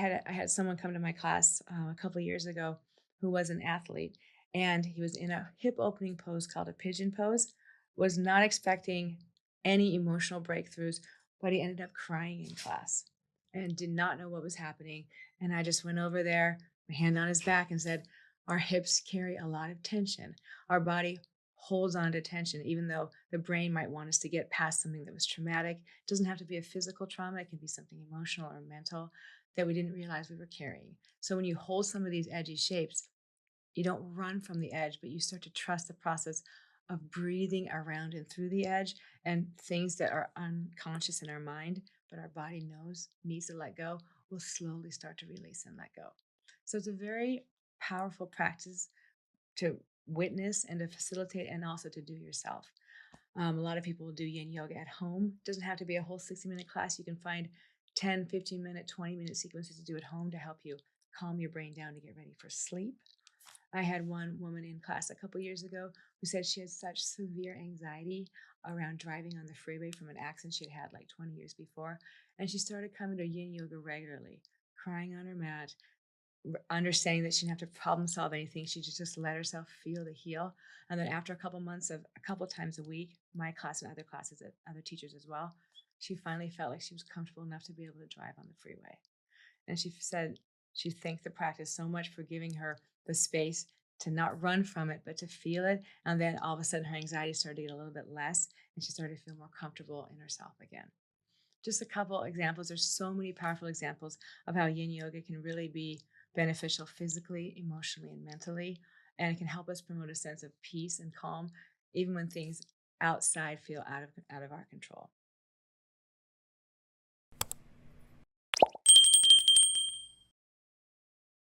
I had someone come to my class a couple of years ago who was an athlete, and he was in a hip opening pose called a pigeon pose. Was not expecting any emotional breakthroughs, but he ended up crying in class and did not know what was happening. And I just went over there, my hand on his back, and said, "Our hips carry a lot of tension. Our body holds on to tension, even though the brain might want us to get past something that was traumatic. It doesn't have to be a physical trauma, it can be something emotional or mental that we didn't realize we were carrying. So when you hold some of these edgy shapes, you don't run from the edge, but you start to trust the process of breathing around and through the edge, and things that are unconscious in our mind, but our body knows needs to let go, will slowly start to release and let go. So it's a very powerful practice to witness and to facilitate and also to do yourself. A lot of people will do yin yoga at home. It doesn't have to be a whole 60-minute class. You can find 10, 15-minute, 20-minute sequences to do at home to help you calm your brain down to get ready for sleep. I had one woman in class a couple years ago who said she had such severe anxiety around driving on the freeway from an accident she had had like 20 years before. And she started coming to yin yoga regularly, crying on her mat, understanding that she didn't have to problem solve anything. She just let herself feel the heal. And then after a couple months of a couple times a week, my class and other classes at other teachers as well, she finally felt like she was comfortable enough to be able to drive on the freeway. And she said she thanked the practice so much for giving her the space to not run from it, but to feel it. And then all of a sudden her anxiety started to get a little bit less and she started to feel more comfortable in herself again. Just a couple examples. There's so many powerful examples of how yin yoga can really be beneficial physically, emotionally, and mentally. And it can help us promote a sense of peace and calm, even when things outside feel out of our control.